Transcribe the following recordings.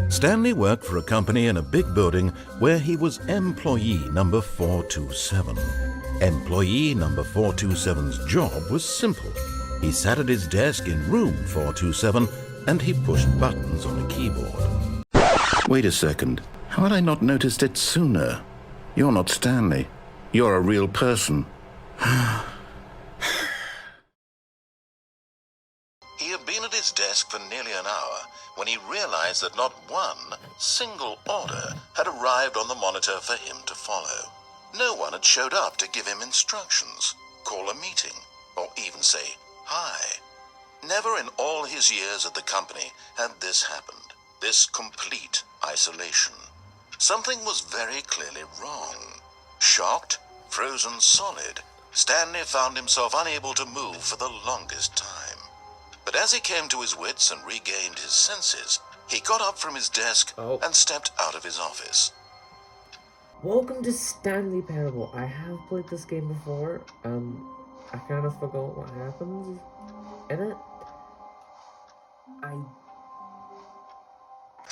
Stanley worked for a company in a big building where he was employee number 427. Employee number 427's job was simple. He sat at his desk in room 427 and he pushed buttons on a keyboard. Wait a second. How had I not noticed it sooner? You're not Stanley. You're a real person. He had been at his desk for nearly an hour when he realized that not one single order had arrived on the monitor for him to follow. No one had showed up to give him instructions, call a meeting, or even say hi. Never in all his years at the company had this happened, this complete isolation. Something was very clearly wrong. Shocked, frozen solid, Stanley found himself unable to move for the longest time. But as he came to his wits and regained his senses, he got up from his desk and stepped out of his office. Welcome to Stanley Parable. I have played this game before. I kind of forgot what happens in it.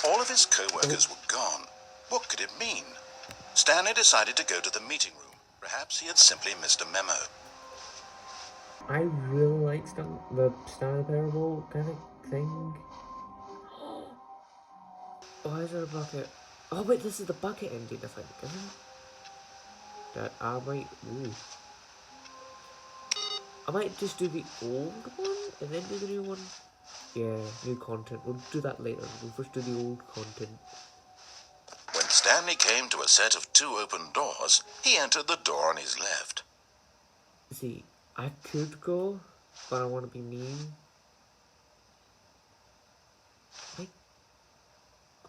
All of his co-workers were gone. What could it mean? Stanley decided to go to the meeting room. Perhaps he had simply missed a memo. I really like the Stanley Parable kind of thing. Why is there a bucket? Oh wait, this is the bucket ending, I think, isn't it? That I might just do the old one and then do the new one. Yeah, new content. We'll do that later. We'll first do the old content. When Stanley came to a set of 2 open doors, he entered the door on his left. See, I could go, but I want to be mean.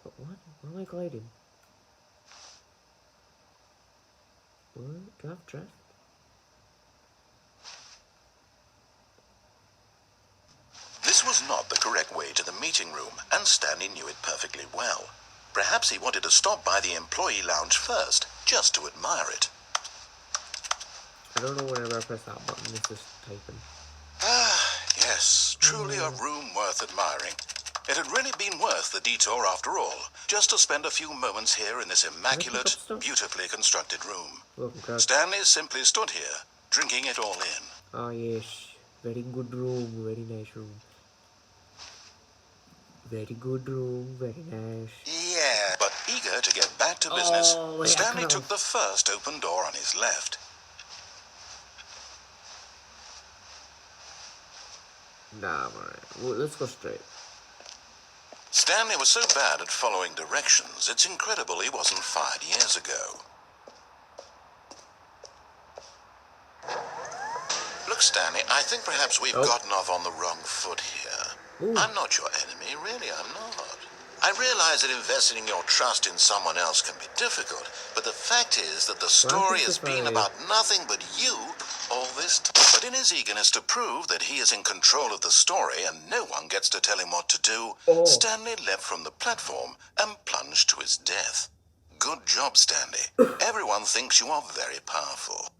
What am I gliding? What? Do I have drift? This was not the correct way to the meeting room, and Stanley knew it perfectly well. Perhaps he wanted to stop by the employee lounge first, just to admire it. I don't know whenever I press that button, it's just typing. Ah, yes, truly a room worth admiring. It had really been worth the detour after all, just to spend a few moments here in this immaculate, beautifully constructed room. Stanley simply stood here, drinking it all in. Oh yes, very good room, very nice room. Very good room, very nice. Yeah, but eager to get back to business, Stanley took the first open door on his left. Nah, alright. Well, let's go straight. Stanley was so bad at following directions, it's incredible he wasn't fired years ago. Look, Stanley, I think perhaps we've gotten off on the wrong foot here. I'm not your enemy, really, I'm not. I realize that investing your trust in someone else can be difficult, but the fact is that the story has been about nothing but you all this time. But in his eagerness to prove that he is in control of the story and no one gets to tell him what to do, Stanley leapt from the platform and plunged to his death. Good job, Stanley. Everyone thinks you are very powerful.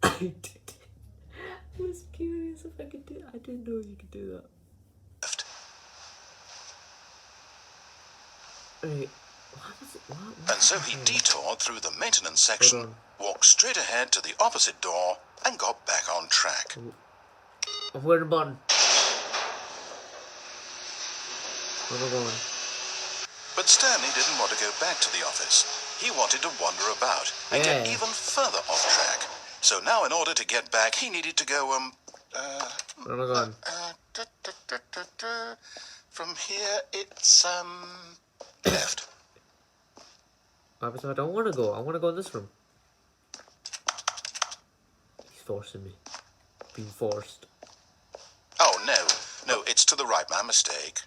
I was curious if I could do it. I didn't know you could do that. Wait, what? And so he detoured through the maintenance section, walked straight ahead to the opposite door, and got back on track. I'm wearing a button. Where am I going? But Stanley didn't want to go back to the office. He wanted to wander about and get even further off track. So now in order to get back, he needed to go, where am I going? From here, it's, left. I don't want to go. I want to go in this room. He's forcing me. Being forced. Oh, no, it's to the right, my mistake.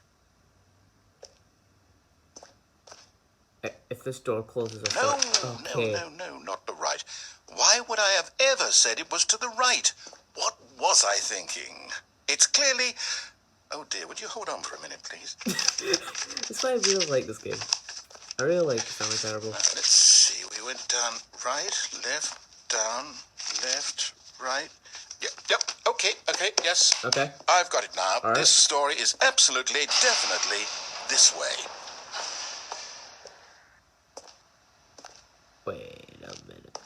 If this door closes, No, not the right. Why would I have ever said it was to the right? What was I thinking? It's clearly... Oh dear, would you hold on for a minute, please? That's why I really like this game. I really like Stanley Parable. Let's see, we went down right, left, down, left, right. Yep, okay, yes. Okay. I've got it now. All right. This story is absolutely, definitely this way. Wait a minute.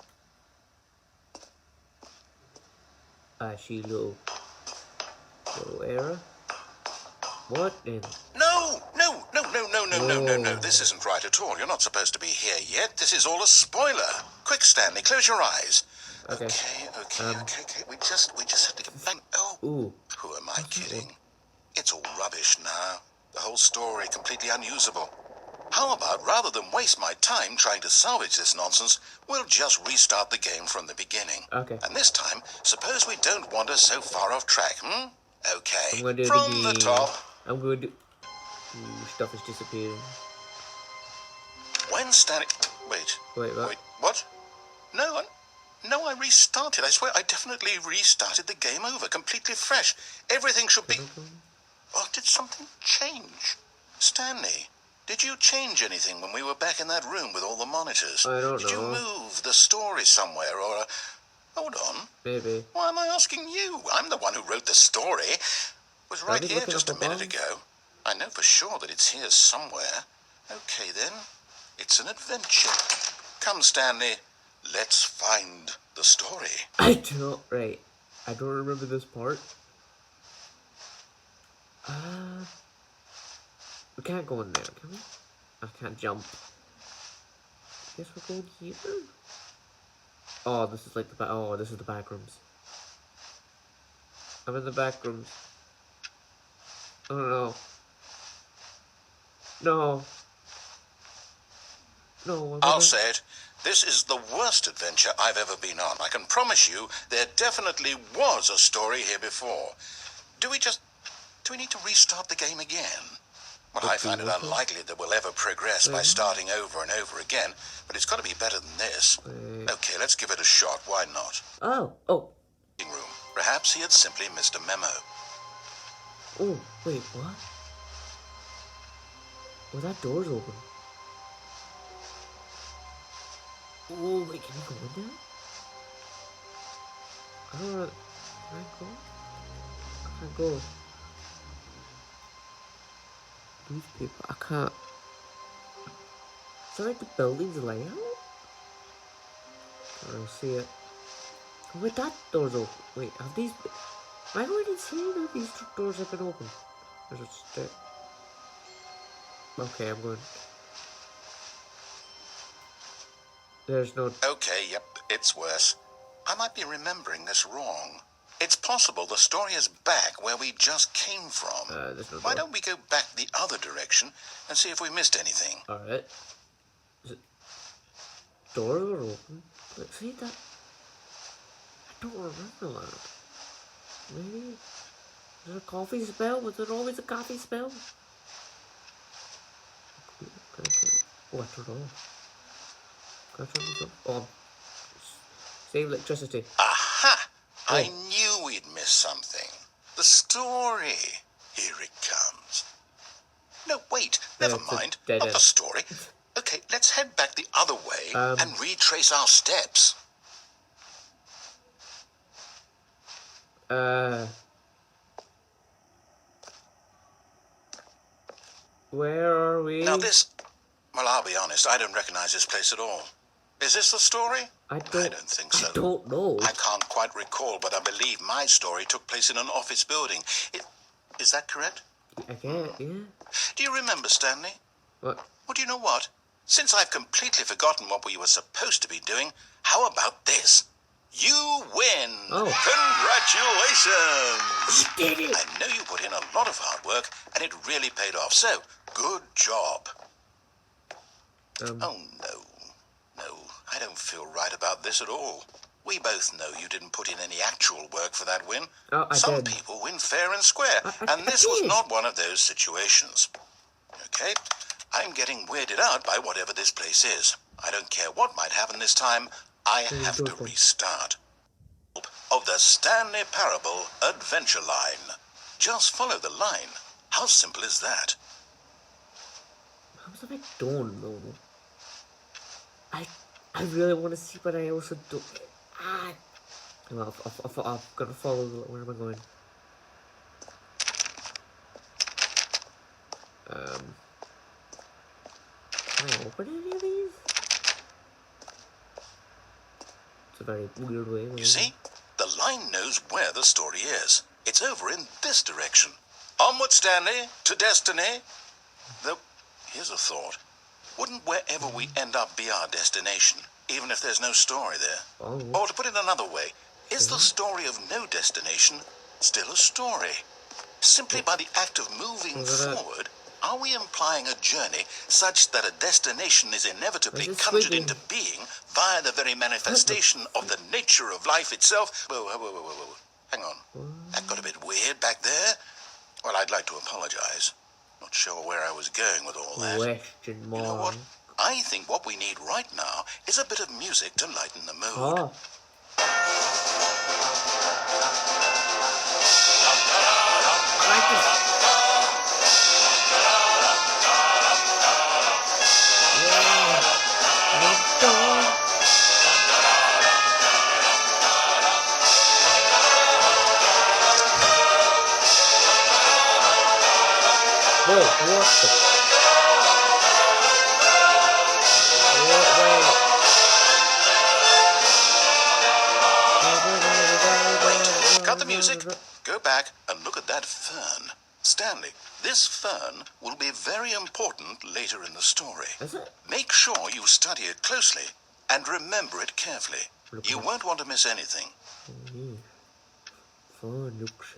I see little error. What in? No. Oh. This isn't right at all. You're not supposed to be here yet. This is all a spoiler. Quick, Stanley, close your eyes. Okay. Okay. We just have to get back. Oh. Ooh. Who am I kidding? It's all rubbish now. The whole story completely unusable. How about, rather than waste my time trying to salvage this nonsense, we'll just restart the game from the beginning. Okay. And this time, suppose we don't wander so far off track, Okay. I'm gonna do From it the again. top. I'm gonna do. Ooh, stuff is disappearing. When Stanley... Wait, what? No, I restarted. I swear, I definitely restarted the game over, completely fresh. Everything should be... Oh, did something change? Stanley, did you change anything when we were back in that room with all the monitors? I don't know. Did you move the story somewhere, or... Hold on. Maybe. Why am I asking you? I'm the one who wrote the story. It was right here just a minute ago. I know for sure that it's here somewhere. Okay, then. It's an adventure. Come, Stanley. Let's find the story. I don't. Right. I don't remember this part. We can't go in there, can we? I can't jump. Guess we're going here. Oh, this is like the this is the back rooms. I'm in the back rooms. Oh no. No. No. I'll say it. This is the worst adventure I've ever been on. I can promise you there definitely was a story here before. Do we need to restart the game again? Well, I find it unlikely that we'll ever progress by starting over and over again, but it's got to be better than this. Okay, let's give it a shot. Why not? Oh. Room. Perhaps he had simply missed a memo. Oh, wait, what? Oh, that door's open. Oh, wait, can we go in there? I don't know. Can I go? I can't go. Newspaper. I can't. Is that like the building's layout? I don't see it. Oh, wait, that door's open. Wait, have these... Am I going insane or these doors have been open? There's a stair. Okay, I'm going... There's no... Okay, yep, it's worse. I might be remembering this wrong. It's possible the story is back where we just came from. There's no door. Why don't we go back the other direction and see if we missed anything? Alright. Is it... Doors are open? But see that... I don't remember that. Maybe... Is there a coffee spell? Was there always a coffee spell? Oh, I turned it off. Can I turn this off? Oh. Save electricity. Aha! Oh. I knew we'd miss something. The story. Here it comes. No, wait. Never mind. Not the story. Okay, let's head back the other way and retrace our steps. Where are we? Now this... Well, I'll be honest, I don't recognize this place at all. Is this the story? I don't think so. I don't know. I can't quite recall, but I believe my story took place in an office building. Is that correct? I can't, yeah. Do you remember, Stanley? What? Well, do you know what? Since I've completely forgotten what we were supposed to be doing, how about this? You win! Oh. Congratulations! You did it! I know you put in a lot of hard work, and it really paid off, so good job. Oh, no. I don't feel right about this at all. We both know you didn't put in any actual work for that win. Oh, Some people win fair and square, and this was not one of those situations. Okay, I'm getting weirded out by whatever this place is. I don't care what might happen this time. I have to restart. Of the Stanley Parable Adventure Line. Just follow the line. How simple is that? How I don't know. I really want to see, but I also don't. Well, I'm gonna follow. Where am I going? Can I open any of these? It's a very weird way. You see, the line knows where the story is. It's over in this direction. Onward, Stanley, to destiny. Though, here's a thought. Wouldn't wherever we end up be our destination, even if there's no story there? Oh. Or to put it another way, is the story of no destination still a story? Simply by the act of moving forward, are we implying a journey such that a destination is inevitably conjured into being via the very manifestation of the nature of life itself? Whoa. Hang on. That got a bit weird back there. Well, I'd like to apologize. Not sure where I was going with all that. Question mark. You know what? I think what we need right now is a bit of music to lighten the mood. Oh. I like this. Whoa, what the? Wait, cut the music. Go back and look at that fern. Stanley, this fern will be very important later in the story. Is it? Make sure you study it closely and remember it carefully. You won't want to miss anything. Fern looks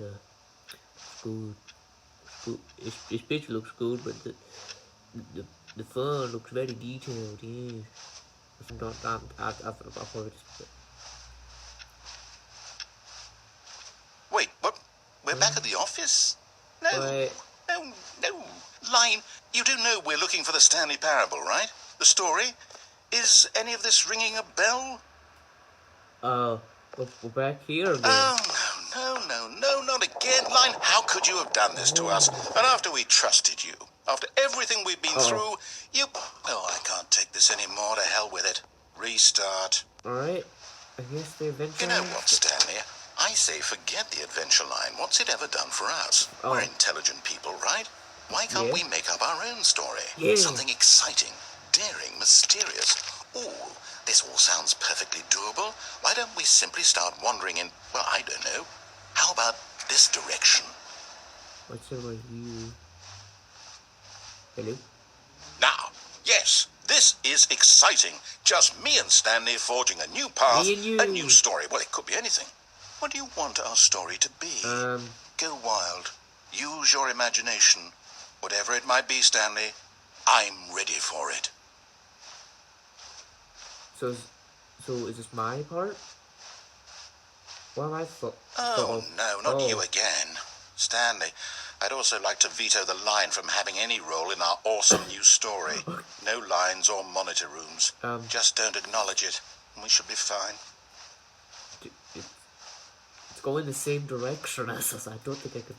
good. This picture looks good, but the fern looks very detailed. Yeah. I've heard this. Wait, what? We're back at the office? No. Line, you do know we're looking for the Stanley Parable, right? The story? Is any of this ringing a bell? We're back here again. Oh, no, not again. Line, how could you have done this to us? And after we trusted you, after everything we've been through, you... Oh, I can't take this anymore. To hell with it. Restart. Alright. I guess the adventure... You know what, Stanley? I say forget the adventure line. What's it ever done for us? We're intelligent people, right? Why can't we make up our own story? Something exciting, daring, mysterious. Ooh, this all sounds perfectly doable. Why don't we simply start wandering in, well, I don't know. How about this direction? What's over here? Hello? Now, yes, this is exciting. Just me and Stanley forging a new path, a new story. Well, it could be anything. What do you want our story to be? Go wild. Use your imagination. Whatever it might be, Stanley, I'm ready for it. So is this my part? What am I for? Oh, no, not you again. Stanley, I'd also like to veto the line from having any role in our awesome new story. No lines or monitor rooms. Just don't acknowledge it, and we should be fine. It's going the same direction as us. I don't think I could...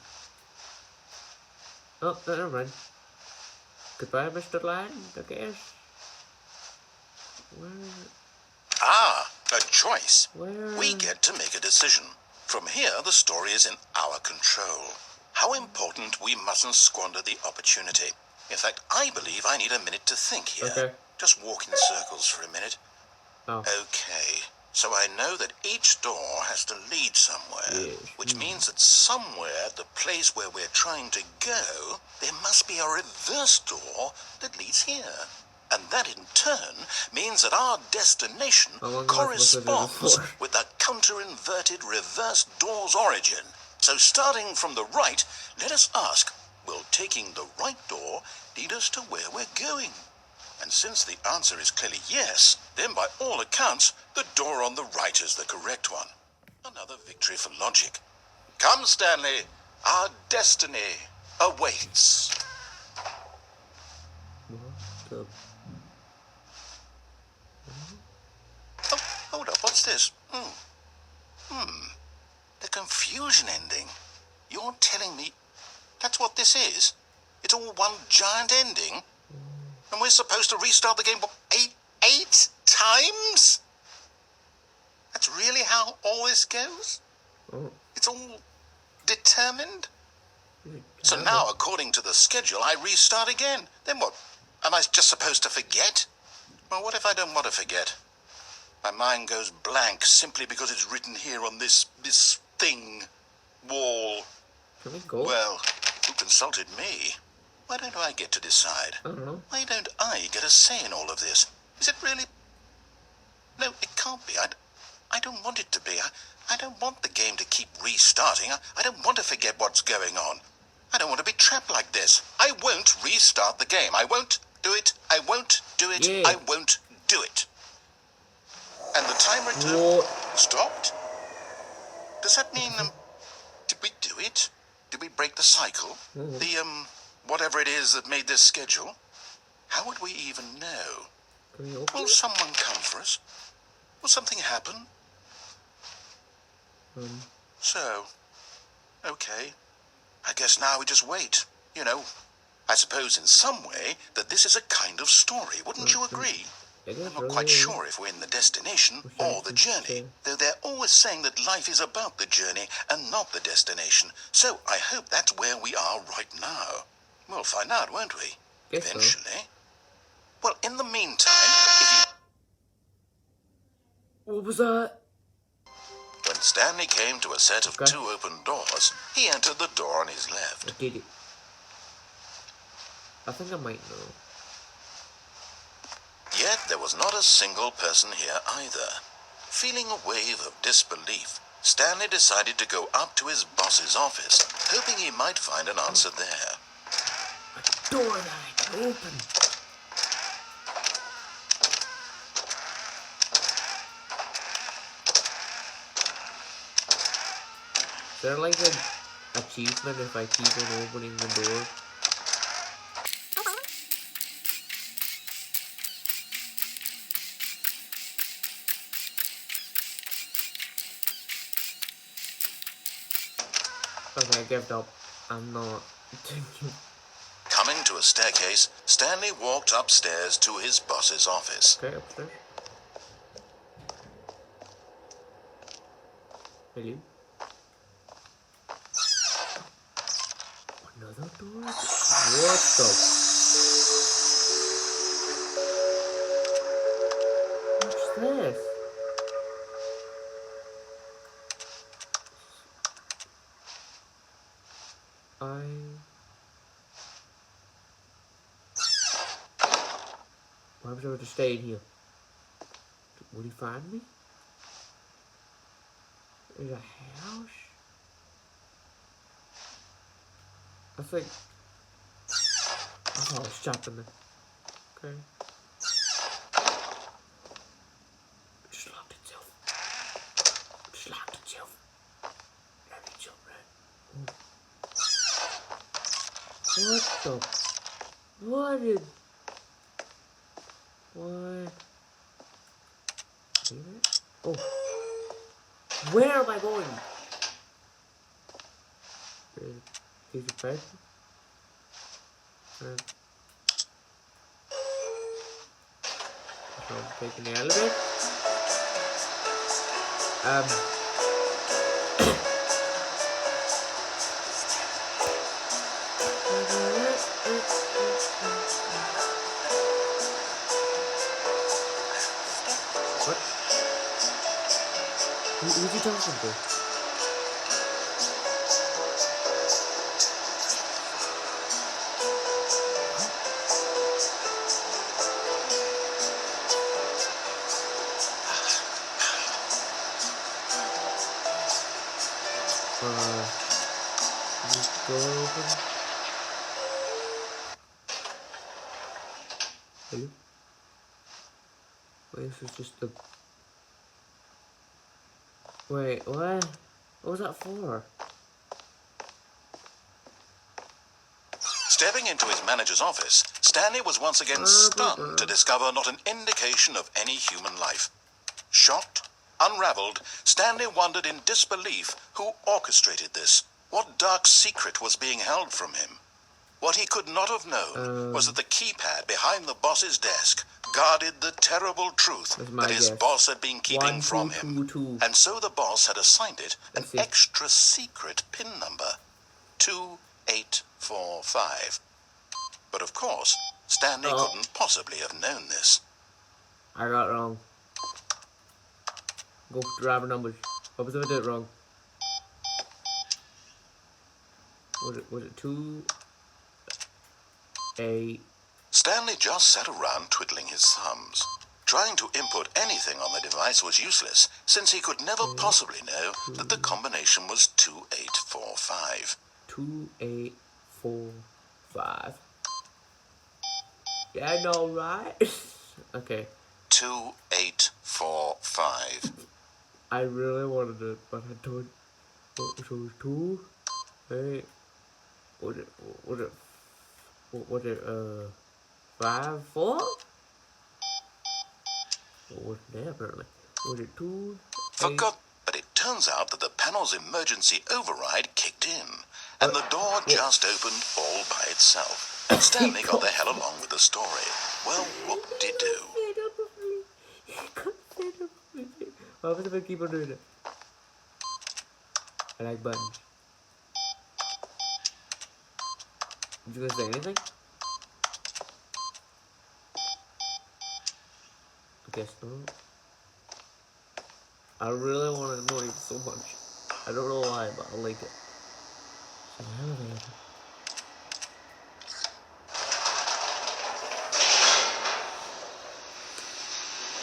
Oh, never mind. Goodbye, Mr. Land, I guess. Where... Ah, a choice. Where... We get to make a decision. From here, the story is in our control. How important we mustn't squander the opportunity. In fact, I believe I need a minute to think here. Okay. Just walk in circles for a minute. Oh. Okay. So I know that each door has to lead somewhere, which means that somewhere at the place where we're trying to go, there must be a reverse door that leads here. And that in turn means that our destination corresponds with the counter-inverted reverse door's origin. So starting from the right, let us ask, will taking the right door lead us to where we're going? And since the answer is clearly yes, then by all accounts, the door on the right is the correct one. Another victory for logic. Come, Stanley, our destiny awaits. Oh, hold up, what's this? The confusion ending. You're telling me that's what this is? It's all one giant ending? And we're supposed to restart the game, what, eight times? That's really how all this goes? Oh. It's all determined? So Yeah. now, according to the schedule, I restart again. Then what? Am I just supposed to forget? Well, what if I don't want to forget? My mind goes blank simply because it's written here on this thing, wall. Can we go? Well, who consulted me? Why don't I get to decide? I don't know. Why don't I get a say in all of this? Is it really? No, it can't be. I don't want it to be. I don't want the game to keep restarting. I don't want to forget what's going on. I don't want to be trapped like this. I won't restart the game. I won't do it. I won't do it. Yeah. I won't do it. And the timer stopped? Does that mean, did we do it? Did we break the cycle? The, whatever it is that made this schedule? How would we even know? Can we open Will it? someone come for us? Will something happen? So, okay. I guess now we just wait. You know, I suppose in some way that this is a kind of story. Wouldn't you agree? I'm not quite sure if we're in the destination or the journey, though they're always saying that life is about the journey and not the destination. So I hope that's where we are right now. We'll find out, won't we? Guess so. Eventually. Well, in the meantime, if you... What was that? When Stanley came to a set of Okay. 2 open doors, he entered the door on his left. I did it. I think I might know. Yet there was not a single person here either. Feeling a wave of disbelief, Stanley decided to go up to his boss's office, hoping he might find an answer there. A door that I can open. Is there like an achievement if I keep on opening the door? Okay, I gave up. I'm not thinking. Coming to a staircase, Stanley walked upstairs to his boss's office. Okay, upstairs. Hello? Another door? What the? What's this? Why was I to stay in here? Would he find me? There's a house? I think... Oh, it's chopping there. Okay. It just locked itself. It just locked itself. Let me jump right. What the? What did... What? Oh. Where am I going? Piece of paper. So I'm taking the elevator. What? Who's he talking to? This door open? Hello? Wait, this is just the... Wait, what? What was that for? Stepping into his manager's office, Stanley was once again stunned to discover not an indication of any human life. Shocked, unraveled, Stanley wondered in disbelief who orchestrated this. What dark secret was being held from him? What he could not have known was that the keypad behind the boss's desk guarded the terrible truth that his boss had been keeping 1, from 2, him. 2, 2. And so the boss had assigned it an Let's see. extra secret PIN number, 2845. But of course, Stanley couldn't possibly have known this. I got it wrong. Go for driver numbers. What was if I did it wrong? Was it 2, 8? Stanley just sat around twiddling his thumbs. Trying to input anything on the device was useless, since he could never possibly know that the combination was 2845. 2845. Yeah, I know, right? Okay. 2845. I really wanted it, but I don't. So it was 2, 8. Was it 5, 4? Or was it apparently? Was it 2, 8? Forgot, but it turns out that the panel's emergency override kicked in, and the door just opened all by itself. And Stanley got the hell along with the story. Well, whoop-de-doo. Why was I keep on doing it? I like buttons. Did you guys say anything? I guess not. I really want to annoy you so much. I don't know why, but I like it. It's an elevator.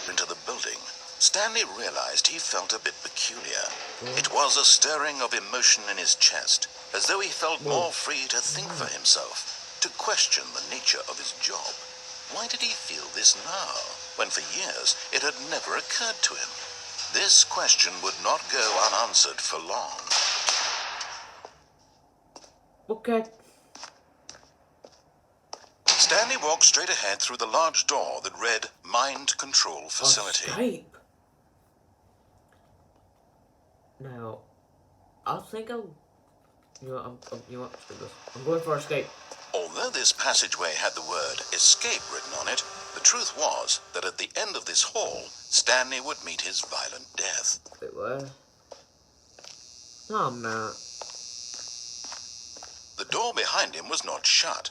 Into the building, Stanley realized he felt a bit peculiar. It was a stirring of emotion in his chest, as though he felt more free to think for himself, to question the nature of his job. Why did he feel this now, when for years it had never occurred to him? This question would not go unanswered for long. Okay. Stanley walked straight ahead through the large door that read Mind Control Facility. Escape. Now, I think I'll. You know, I'm going for escape. Although this passageway had the word escape written on it, the truth was that at the end of this hall, Stanley would meet his violent death. Wait, what? No, I'm not. The door behind him was not shut.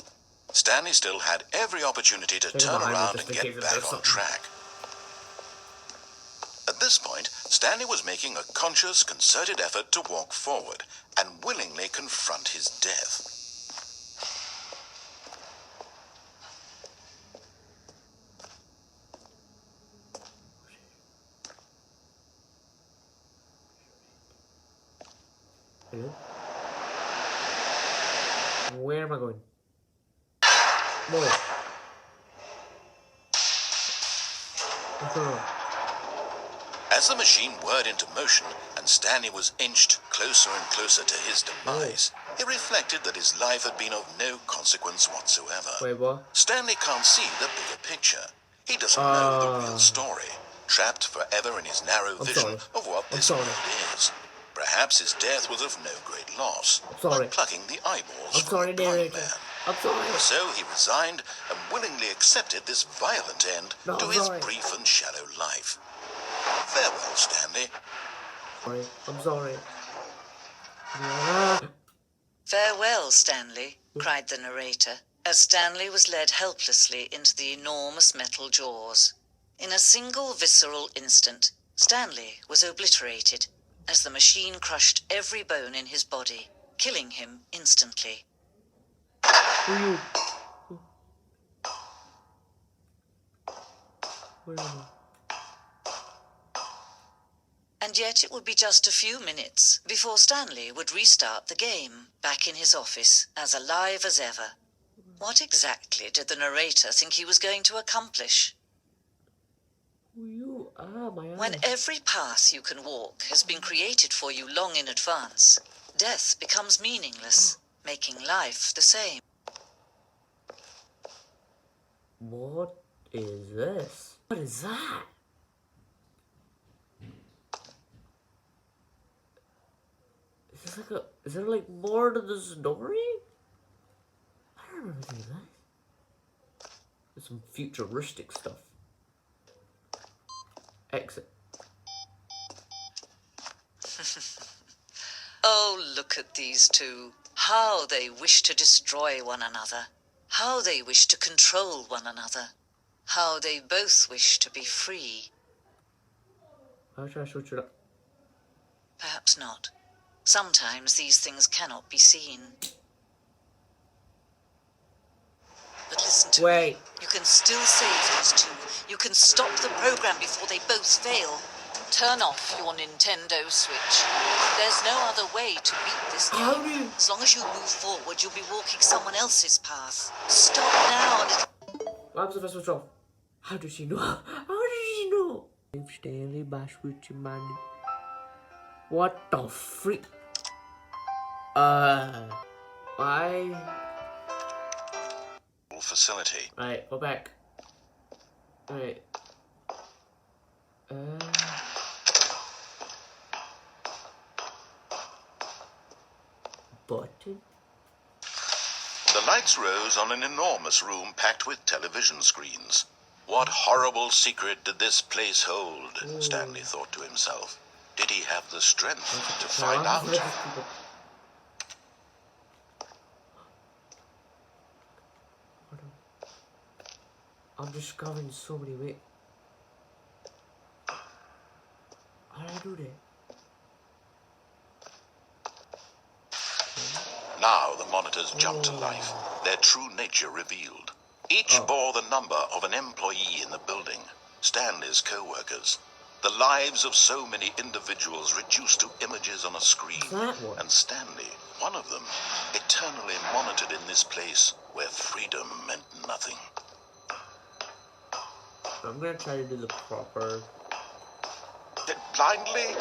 Stanley still had every opportunity to turn around and get back on track. At this point, Stanley was making a conscious, concerted effort to walk forward and willingly confront his death. Hello? Where am I going? Whoa. What's going on? As the machine whirred into motion and Stanley was inched closer and closer to his demise, he reflected that his life had been of no consequence whatsoever. Wait, what? Stanley can't see the bigger picture. He doesn't know the real story, trapped forever in his narrow vision of what this world is. Perhaps his death was of no great loss, like plucking the eyeballs from a blind man. I'm sorry. So he resigned and willingly accepted this violent end to his brief and shallow life. Farewell, Stanley. I'm sorry. Farewell, Stanley, cried the narrator, as Stanley was led helplessly into the enormous metal jaws. In a single visceral instant, Stanley was obliterated, as the machine crushed every bone in his body, killing him instantly. Who are you? Where am I? And yet it would be just a few minutes before Stanley would restart the game, back in his office, as alive as ever. What exactly did the narrator think he was going to accomplish? Who you are, my When every path you can walk has been created for you long in advance, death becomes meaningless, making life the same. What is this? What is that? Is there like more to the story? I don't remember doing that. There's some futuristic stuff. Exit. Oh, look at these two. How they wish to destroy one another. How they wish to control one another. How they both wish to be free. How should I switch it up? Perhaps not. Sometimes these things cannot be seen. But listen to me. You can still save these two. You can stop the program before they both fail. Turn off your Nintendo Switch. There's no other way to beat this game. As long as you move forward, you'll be walking someone else's path. Stop now and What happens if I switch off? How does she know? How does she know? Save Stanley by switching my... What the freak? Why? Facility. Right, go back. Right. Button? The lights rose on an enormous room packed with television screens. What horrible secret did this place hold? Stanley thought to himself. Did he have the strength to find out? I'm discovering so many ways. How do I do that? Now the monitors jumped to life, their true nature revealed. Each bore the number of an employee in the building, Stanley's co-workers. The lives of so many individuals reduced to images on a screen. And Stanley, one of them, eternally monitored in this place where freedom meant nothing. I'm gonna try to do the proper... Blindly?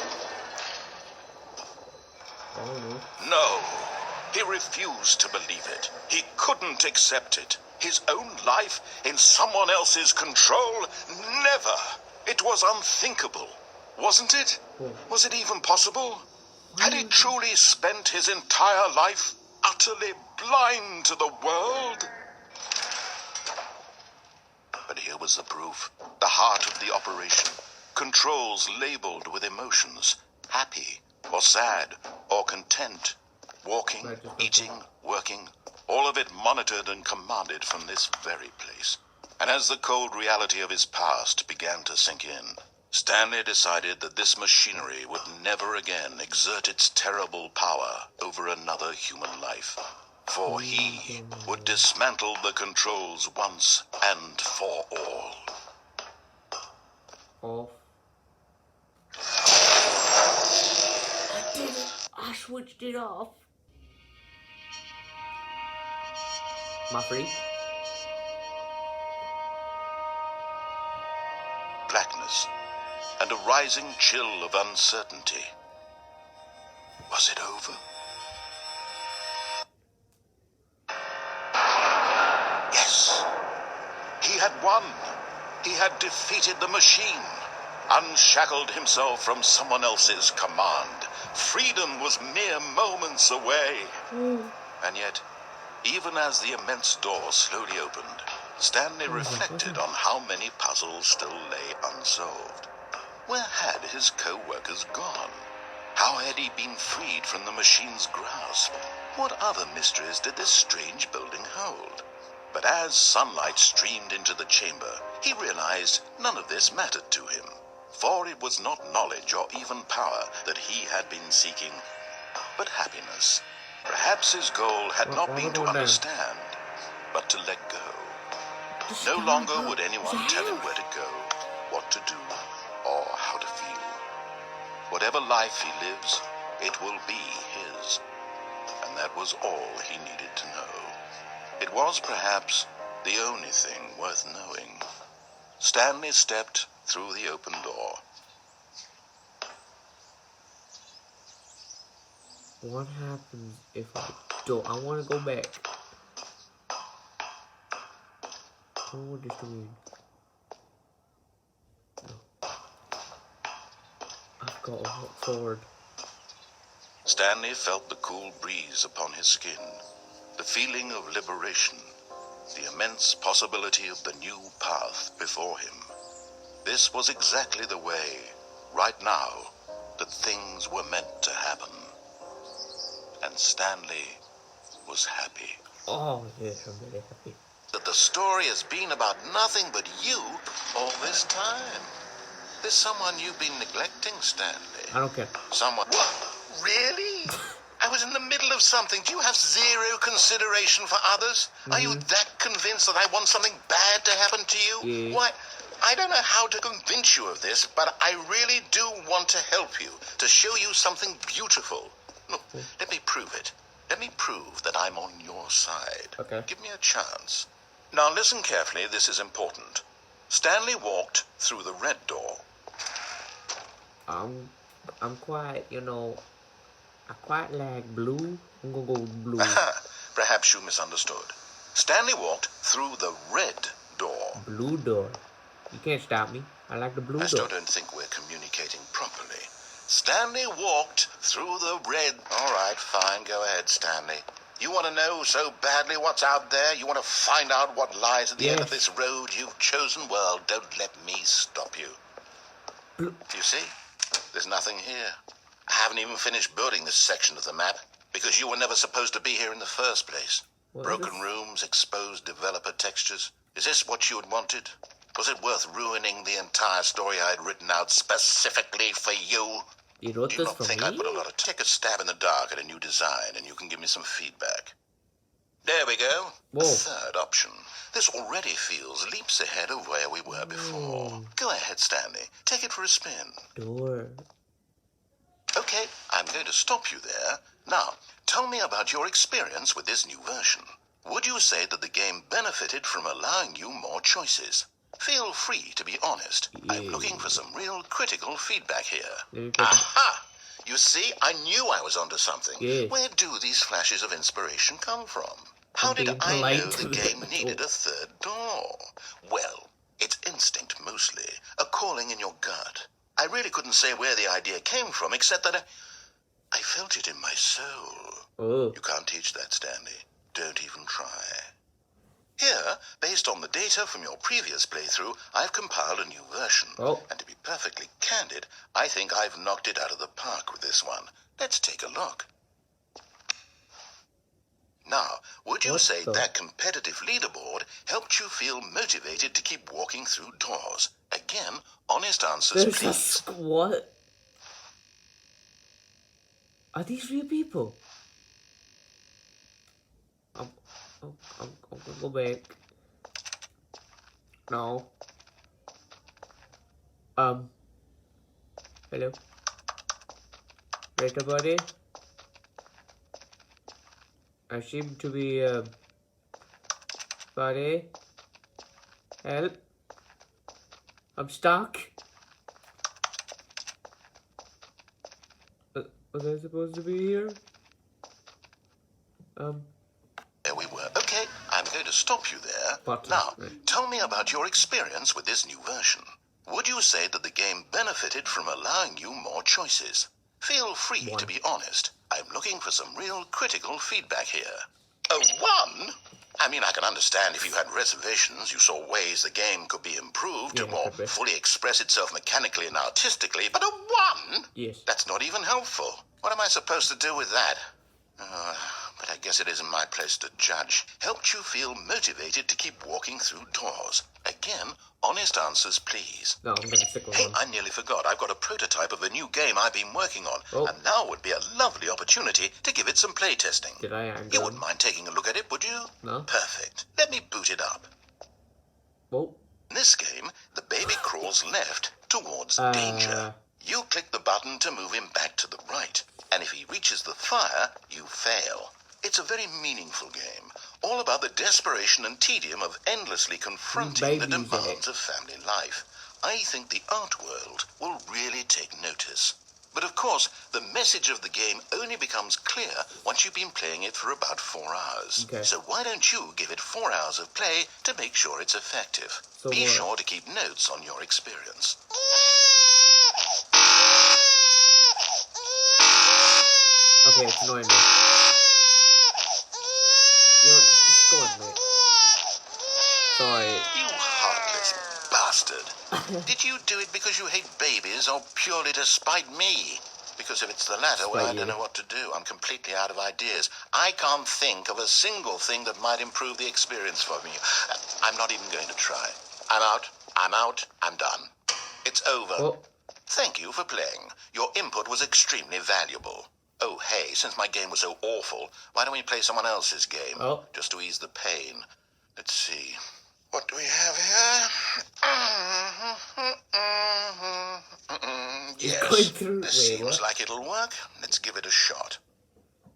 Oh no. No. He refused to believe it. He couldn't accept it. His own life in someone else's control? Never. It was unthinkable. Wasn't it? Was it even possible? Had he truly spent his entire life utterly blind to the world? But here was the proof. The heart of the operation. Controls labeled with emotions. Happy, or sad, or content. Walking, eating, working. All of it monitored and commanded from this very place. And as the cold reality of his past began to sink in, Stanley decided that this machinery would never again exert its terrible power over another human life. For he would dismantle the controls once and for all. Off. I did it! I switched it off. Am I free? Blackness and a rising chill of uncertainty. Was it over? Yes. He had won. He had defeated the machine, unshackled himself from someone else's command. Freedom was mere moments away. And yet, even as the immense door slowly opened, Stanley reflected on how many puzzles still lay unsolved. Where had his co-workers gone? How had he been freed from the machine's grasp? What other mysteries did this strange building hold? But as sunlight streamed into the chamber, he realized none of this mattered to him. For it was not knowledge or even power that he had been seeking, but happiness. Perhaps his goal had not been to understand, but to let go. No longer would anyone tell him where to go, what to do, or how to feel. Whatever life he lives, it will be his. And that was all he needed to know. It was perhaps the only thing worth knowing. Stanley stepped through the open door. What happens if I don't? I want to go back. What does this mean? No. I've got to walk forward. Stanley felt the cool breeze upon his skin, the feeling of liberation, the immense possibility of the new path before him. This was exactly the way, right now, that things were meant to happen. And Stanley was happy. Oh, yes, I'm very happy. That the story has been about nothing but you all this time. There's someone you've been neglecting, Stanley. I don't care. Someone... Really? I was in the middle of something. Do you have zero consideration for others? Are you that convinced that I want something bad to happen to you? Yeah. Why, I don't know how to convince you of this, but I really do want to help you, to show you something beautiful. Look, let me prove it. Let me prove that I'm on your side. Okay. Give me a chance. Now listen carefully, this is important. Stanley walked through the red door. I'm quite, I quite like blue. I'm gonna go with blue. Perhaps you misunderstood. Stanley walked through the red door. Blue door. You can't stop me. I like the blue I door. still don't think we're communicating properly. Stanley walked through the red... All right, fine. Go ahead, Stanley. You want to know so badly what's out there? You want to find out what lies at the end of this road you've chosen? Well, don't let me stop you. You see? There's nothing here. I haven't even finished building this section of the map because you were never supposed to be here in the first place. Broken rooms, exposed developer textures. Is this what you had wanted? Was it worth ruining the entire story I had written out specifically for you? You wrote Do you this not for think me? I'd put a lot of... Take a stab in the dark at a new design and you can give me some feedback. There we go. Whoa. A third option. This already feels leaps ahead of where we were before. Go ahead, Stanley. Take it for a spin. Door. Okay, I'm going to stop you there. Now, tell me about your experience with this new version. Would you say that the game benefited from allowing you more choices? Feel free to be honest. I'm looking for some real critical feedback here. Aha! You see, I knew I was onto something. Yeah. Where do these flashes of inspiration come from? How did being I polite know to the the game needed a third door? Well, it's instinct mostly, a calling in your gut. I really couldn't say where the idea came from, except that I felt it in my soul. Oh. You can't teach that, Stanley. Don't even try. Here, based on the data from your previous playthrough, I've compiled a new version. Oh. And to be perfectly candid, I think I've knocked it out of the park with this one. Let's take a look. Now, would you say that competitive leaderboard helped you feel motivated to keep walking through doors? Again, honest answers, There's a please. what? Are these real people? I'm gonna go back. No. Hello. Right about it? I seem to be, buddy. Help. I'm stuck. Was I supposed to be here? There we were. Okay, I'm going to stop you there. Button. Now, tell me about your experience with this new version. Would you say that the game benefited from allowing you more choices? Feel free to be honest. I'm looking for some real critical feedback here. A 1? I mean, I can understand if you had reservations, you saw ways the game could be improved to more fully express itself mechanically and artistically, but a 1? Yes. That's not even helpful. What am I supposed to do with that? But I guess it isn't my place to judge. Helped you feel motivated to keep walking through doors. Again, honest answers, please. No, I'm gonna stick with Hey, one. I nearly forgot. I've got a prototype of a new game I've been working on. Oh. And now would be a lovely opportunity to give it some playtesting. Did I? You wouldn't mind taking a look at it, would you? No. Perfect. Let me boot it up. Oh. In this game, the baby crawls left towards danger. You click the button to move him back to the right. And if he reaches the fire, you fail. It's a very meaningful game, all about the desperation and tedium of endlessly confronting the demands of family life. I think the art world will really take notice. But of course, the message of the game only becomes clear once you've been playing it for about 4 hours. Okay. So why don't you give it 4 hours of play to make sure it's effective? So Be what? sure to keep notes on your experience. Okay, it's annoying me. You know what? Just go in, mate. Sorry. You heartless bastard. Did you do it because you hate babies or purely to spite me? Because if it's the latter, well, I don't know what to do. I'm completely out of ideas. I can't think of a single thing that might improve the experience for me. I'm not even going to try. I'm out. I'm done. It's over. Oh, Thank you for playing. Your input was extremely valuable. Oh, hey, since my game was so awful, why don't we play someone else's game? Oh. Just to ease the pain. Let's see. What do we have here? He's going Yes, through. this Wait, seems what? like it'll work. Let's give it a shot.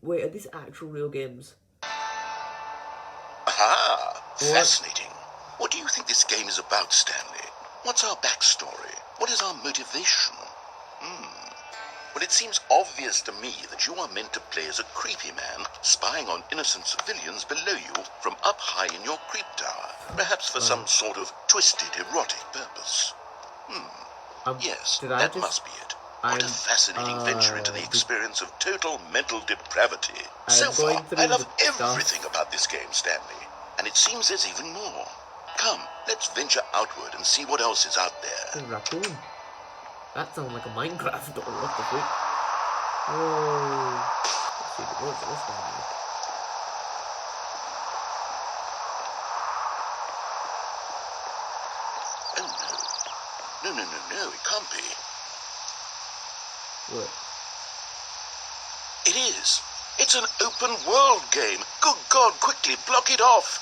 Wait, are these actual real games? Aha! What? Fascinating. What do you think this game is about, Stanley? What's our backstory? What is our motivation? Well, it seems obvious to me that you are meant to play as a creepy man spying on innocent civilians below you from up high in your creep tower. Perhaps for some sort of twisted, erotic purpose. Yes, Did I that just- must be it. What a I'm, fascinating venture into the experience of total mental depravity. I'm So far, going through I love the stuff. everything about this game, Stanley. And it seems there's even more. Come, let's venture outward and see what else is out there. A raccoon. That sounds like a Minecraft door. What the freak? Whoa. Let's see the woods. What's going on? Oh, no. No, it can't be. What? It is. It's an open world game. Good God, quickly, block it off.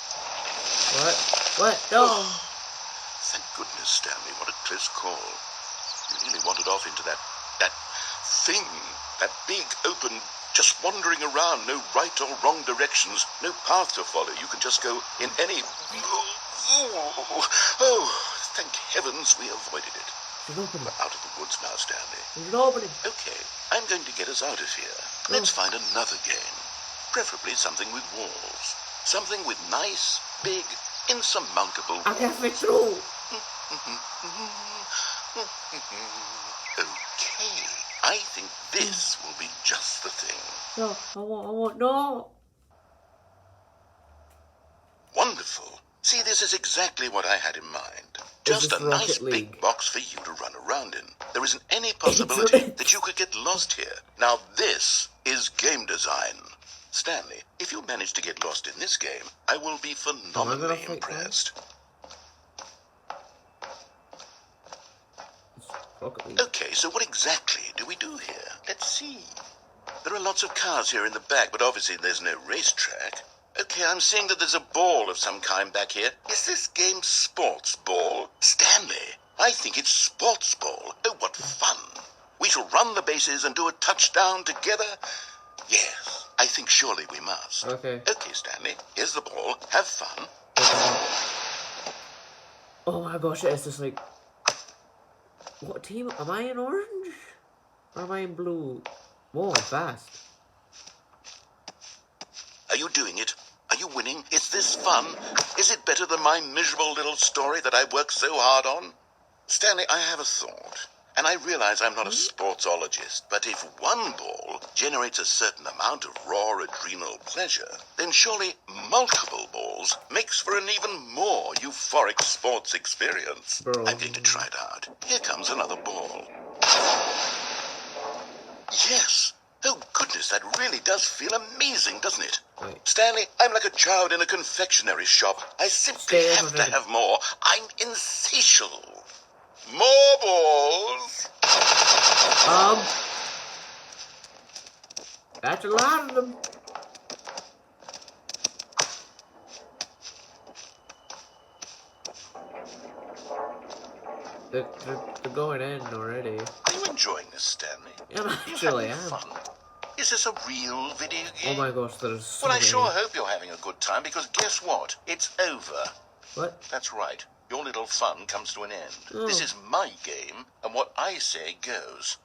What? No! Thank goodness, Stanley. What a close call. You really wandered off into that thing. That big, open, just wandering around. No right or wrong directions. No path to follow. You can just go in any... Oh, thank heavens we avoided it. There's nobody. We're out of the woods now, Stanley. There's nobody. Okay, I'm going to get us out of here. Let's find another game. Preferably something with walls. Something with nice, big, insurmountable I can't fit through. Okay, I think this will be just the thing. No, I want, no. Wonderful. See, this is exactly what I had in mind. Just this a nice Rocket League? big box for you to run around in. There isn't any possibility that you could get lost here. Now this is game design. Stanley, if you manage to get lost in this game, I will be phenomenally fight impressed. Rocket League. Okay, so what exactly do we do here? Let's see. There are lots of cars here in the back, but obviously there's no racetrack. Okay, I'm seeing that there's a ball of some kind back here. Is this game sports ball? Stanley, I think it's sports ball. Oh, what fun. We shall run the bases and do a touchdown together. Yes, I think surely we must. Okay. Okay, Stanley, here's the ball. Have fun. Oh my gosh, it's just like... What team? Am I in orange? Or am I in blue? Whoa, I'm fast. Are you doing it? Are you winning? Is this fun? Is it better than my miserable little story that I worked so hard on? Stanley, I have a thought. And I realize I'm not a sportsologist, but if one ball generates a certain amount of raw adrenal pleasure, then surely multiple balls makes for an even more euphoric sports experience. Bro. I'm going to try it out. Here comes another ball. Yes! Oh, goodness, that really does feel amazing, doesn't it? Right. Stanley, I'm like a child in a confectionery shop. I simply Stay have to over have more. I'm insatiable. More balls! That's a lot of them. They're going in already. Are you enjoying this, Stanley? Yeah, Are you actually, having I am. fun? Is this a real video game? Oh my gosh, there's so Well, I many. sure hope you're having a good time, because guess what? It's over. What? That's right. Your little fun comes to an end. Oh. This is my game, and what I say goes.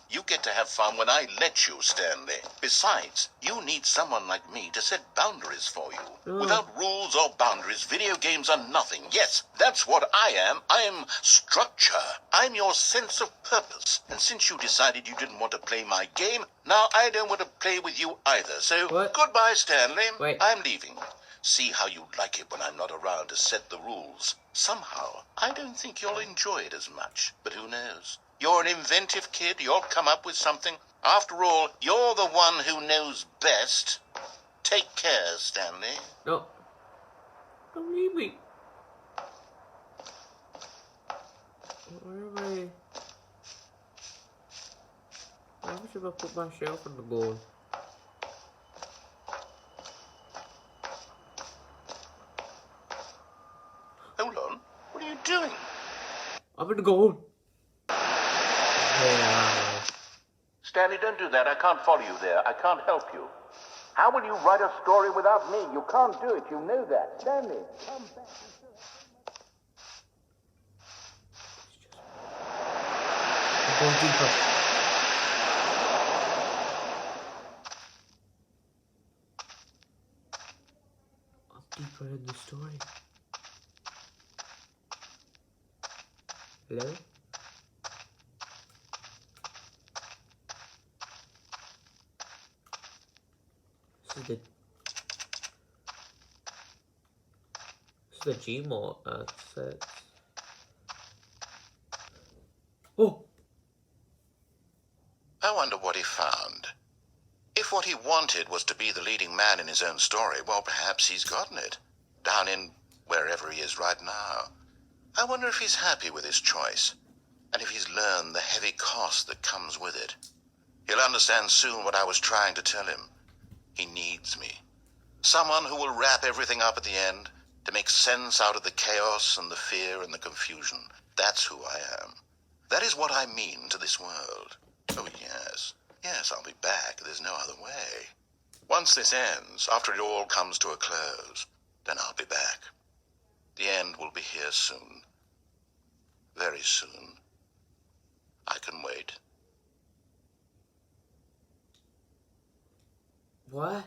You get to have fun when I let you, Stanley. Besides, you need someone like me to set boundaries for you. Oh. Without rules or boundaries, video games are nothing. Yes, that's what I am. I am structure. I'm your sense of purpose. And since you decided you didn't want to play my game, now I don't want to play with you either. So, What? goodbye, Stanley. Wait. I'm leaving. See how you like it when I'm not around to set the rules. Somehow, I don't think you'll enjoy it as much, but who knows? You're an inventive kid, you'll come up with something. After all, you're the one who knows best. Take care, Stanley. No. Don't leave me. Where am I? Why should I put my shelf on the board? Hold on. What are you doing? I'm in the goal. Yeah. Stanley, don't do that. I can't follow you there. I can't help you. How will you write a story without me? You can't do it. You know that. Stanley, come back. I'm going deeper. I'm deeper in the story. Hello? This is the Gmod set. Oh! I wonder what he found. If what he wanted was to be the leading man in his own story, well, perhaps he's gotten it. Down in wherever he is right now. I wonder if he's happy with his choice, and if he's learned the heavy cost that comes with it. He'll understand soon what I was trying to tell him. He needs me. Someone who will wrap everything up at the end, to make sense out of the chaos and the fear and the confusion. That's who I am. That is what I mean to this world. Oh, yes. Yes, I'll be back. There's no other way. Once this ends, after it all comes to a close, then I'll be back. The end will be here soon. Very soon. I can wait. What?